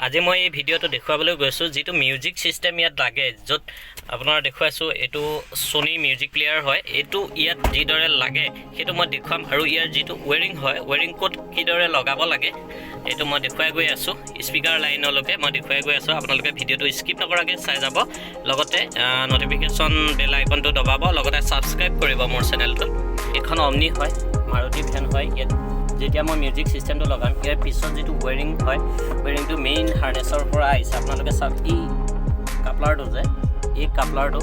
আজি মই এই ভিডিঅ'টো দেখুৱাবলৈ গৈছোঁ যিটো মিউজিক সিস্টেম ইয়াত লাগে য'ত আপোনাৰ দেখুৱাইছোঁ এইটো সোনি মিউজিক প্লেয়াৰ হয় এইটো ইয়াত যিদৰে লাগে সেইটো মই দেখুৱাম আৰু ইয়াৰ যিটো ওয়াৰিং হয় ওয়াৰিং কোড কিদৰে লগাব লাগে এইটো মই দেখুৱাই গৈ আছোঁ স্পিকাৰ লাইনলৈকে মই দেখুৱাই গৈ আছোঁ আপোনালোকে ভিডিঅ'টো স্কিপ নকৰাকৈ চাই যাব লগতে নটিফিকেশ্যন বেল আইকনটো দবাব লগতে সাবস্ক্ৰাইব কৰিব মোৰ চেনেলটো এখন অমনি হয় মাৰুতি ভ্যান হয় ইয়াত যেতিয়া মই মিউজিক সিস্টেমটো লগাম ইয়াৰ পিছত যেটো ওয়াৰিং হয় ওয়াৰিংটো মেইন হাৰ্নেছৰ পৰা আহিছে আপোনালোকে চাওক এই কাপলাৰটো যে এই কাপলাৰটো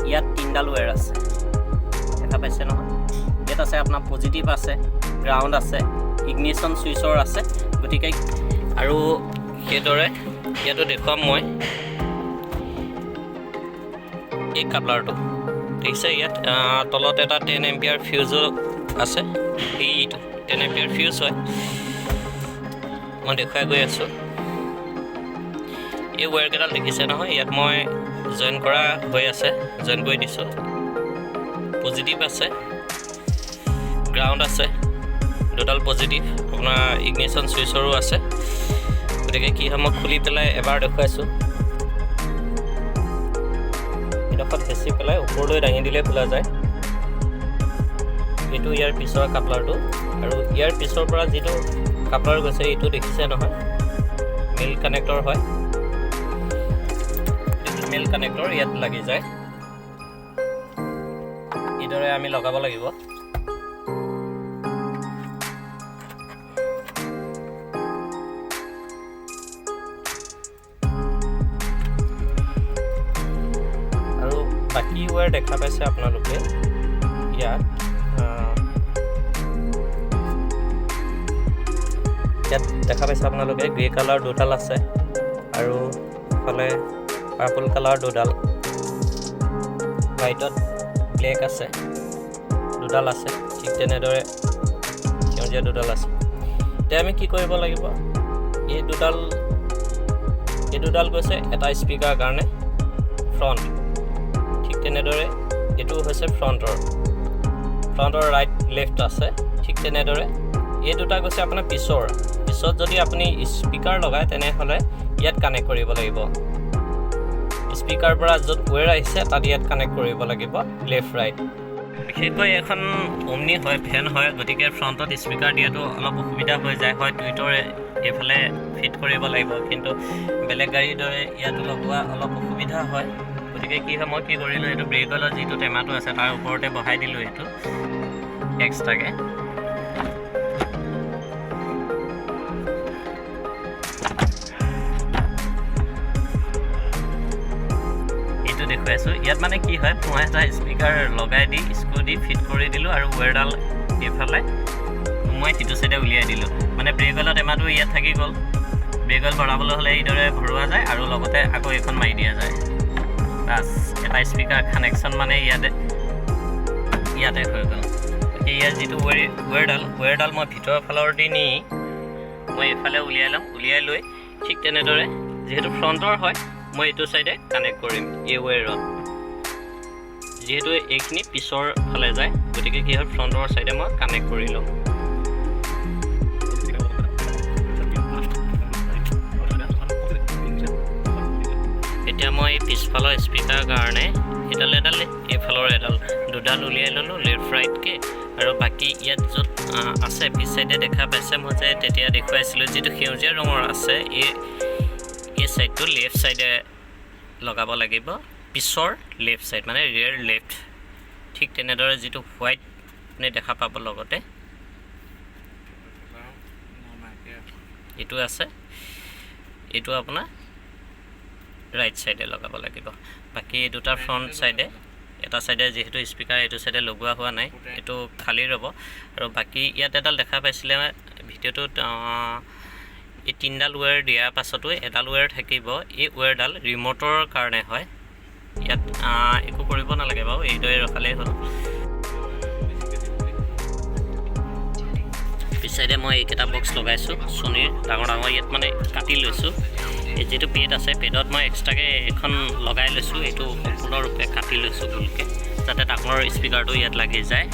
ইয়াত তিনডাল ওয়্যাৰ আছে দেখা পাইছে নহয় ইয়াত আছে আপোনাৰ পজিটিভ আছে গ্ৰাউণ্ড আছে ইগনিশ্যন সুইচৰ আছে গতিকে আৰু সেইদৰে ইয়াতো দেখুৱাম মই এই কাপলাৰটো ঠিক আছে ইয়াত তলত এটা 10 এম্পিয়াৰ ফিউজো আছে এইটো 10 এম্পিয়াৰ ফিউজ হয় মই দেখুৱাই গৈ আছোঁ এই ওয়্যাৰ কেইডাল দেখিছে নহয় ইয়াত মই জয়েন কৰা হৈ আছে জয়েন কৰি দিছোঁ পজিটিভ আছে গ্ৰাউণ্ড আছে দুডাল পজিটিভ আপোনাৰ ইগনিশ্যন সুইচৰো আছে গতিকে কি হয় মই খুলি পেলাই এবাৰ দেখুৱাইছোঁ এইডোখৰত হেঁচি পেলাই ওপৰলৈ দাঙি দিলে খোলা যায় এইটো ইয়াৰ পিছৰ কাপলাৰটো আৰু ইয়াৰ পিছৰ পৰা যিটো কাপলাৰ গৈছে এইটো দেখিছে নহয় মেল কানেক্টৰ হয় এইটো মেল কানেক্টৰ ইয়াত লাগি যায় এইদৰে আমি লগাব লাগিব আৰু বাকী ওয়্যাৰ দেখা পাইছে আপোনালোকে ইয়াত ইয়াত দেখা পাইছে আপোনালোকে গ্ৰে কালাৰ দুডাল আছে আৰু ফালে পাৰ্পল কালাৰ দুডাল হোৱাইটত ব্লেক আছে দুডাল আছে ঠিক তেনেদৰে সেউজীয়া দুডাল আছে এতিয়া আমি কি কৰিব লাগিব এই দুডাল গৈছে এটা স্পিকাৰ কাৰণে ফ্ৰণ্ট ঠিক তেনেদৰে এইটো হৈছে ফ্ৰণ্টৰ ৰাইট লেফ্ট আছে ঠিক তেনেদৰে এই দুটা গৈছে আপোনাৰ পিছৰ পিছত যদি আপুনি স্পিকাৰ লগায় তেনেহ'লে ইয়াত কানেক্ট কৰিব লাগিব স্পিকাৰ পৰা য'ত ওয়্যাৰ আহিছে তাত ইয়াত কানেক্ট কৰিব লাগিব লেফ্ট ৰাইট বিশেষকৈ এখন অমনি হয় ভেন হয় গতিকে ফ্ৰণ্টত স্পিকাৰ দিয়াটো অলপ অসুবিধা হৈ যায় হয় টুইটৰ এইফালে ফিট কৰিব লাগিব কিন্তু বেলেগ গাড়ীৰ দৰে ইয়াতো লগোৱা অলপ অসুবিধা হয় গতিকে কি হয় মই কি কৰিলোঁ এইটো ব্ৰেকলৰ যিটো টেমাটো আছে তাৰ ওপৰতে বহাই দিলোঁ এইটো এক্সট্ৰাকৈ দেখুৱাইছোঁ ইয়াত মানে কি হয় মই এটা স্পিকাৰ লগাই দি স্ক্ৰু দি ফিট কৰি দিলোঁ আৰু ওয়্যাৰডাল এইফালে মই সিটো চাইডে উলিয়াই দিলোঁ মানে ব্ৰেকলৰ টেমাটো ইয়াত থাকি গ'ল ব্ৰেকল ভৰাবলৈ হ'লে এইদৰে ভৰোৱা যায় আৰু লগতে আকৌ এইখন মাৰি দিয়া যায় বাছ এটা স্পিকাৰ কানেকশ্যন মানে ইয়াতে হৈ গ'ল ইয়াৰ যিটো ওয়্যাৰডাল মই ভিতৰৰ ফালৰ দি নি মই এইফালে উলিয়াই ল'ম উলিয়াই লৈ ঠিক তেনেদৰে যিহেতু ফ্ৰণ্টৰ হয় মই এইটো চাইডে কানেক্ট কৰিম এই ওয়্যাৰত যিহেতু এইখিনি পিছৰ ফালে যায় গতিকে কি হয় ফ্ৰণ্টৰ চাইডে মই কানেক্ট কৰি ল'ম এতিয়া মই পিছফালৰ স্পিকাৰ কাৰণে এডাল এইফালৰ দুডাল উলিয়াই ল'লোঁ লেফ্ট ৰাইটকৈ আৰু বাকী ইয়াত য'ত আছে পিছ চাইডে দেখা পাইছে মই যে তেতিয়া দেখুৱাইছিলোঁ যিটো সেউজীয়া ৰঙৰ আছে এই সাইডটো লেফট সাইডে লগাব লাগিব পিছৰ লেফট সাইড মানে ৰিয়াৰ লেফট ঠিক তেনেদৰে যেটো হোৱাইট নে দেখা পাব লগতে এটো আছে এটো আপোনাৰ ৰাইট সাইডে লগাব লাগিব বাকি দুটা ফ্ৰন্ট সাইডে এটা সাইডে যেহেতু স্পিকাৰ এটো সাইডে লগোৱা হোৱা নাই এটো খালি ৰব আৰু বাকি ইয়াত এডাল দেখা পাইছিলে ভিডিওটোত এই তিনডাল ওয়্যাৰ দিয়া পাছতো এডাল ওয়্যাৰ থাকিব এই ওয়্যাৰডাল ৰিমোটৰ কাৰণে হয় ইয়াত একো কৰিব নালাগে বাও এইদৰে ৰখালেই হ'ল পিছাইডে মই এইকেটা বক্স লগাইছো সোনিৰ ডাঙৰ ইয়াত মানে কাটি লৈছো এই যেটো পেড আছে পেডত মই এক্সট্ৰাকে এখন লগাই লৈছো এটো সম্পূৰ্ণৰূপে কাটি লৈছো গুলকে যাতে ডাঙৰ স্পিকাৰটো ইয়াত লাগি যায়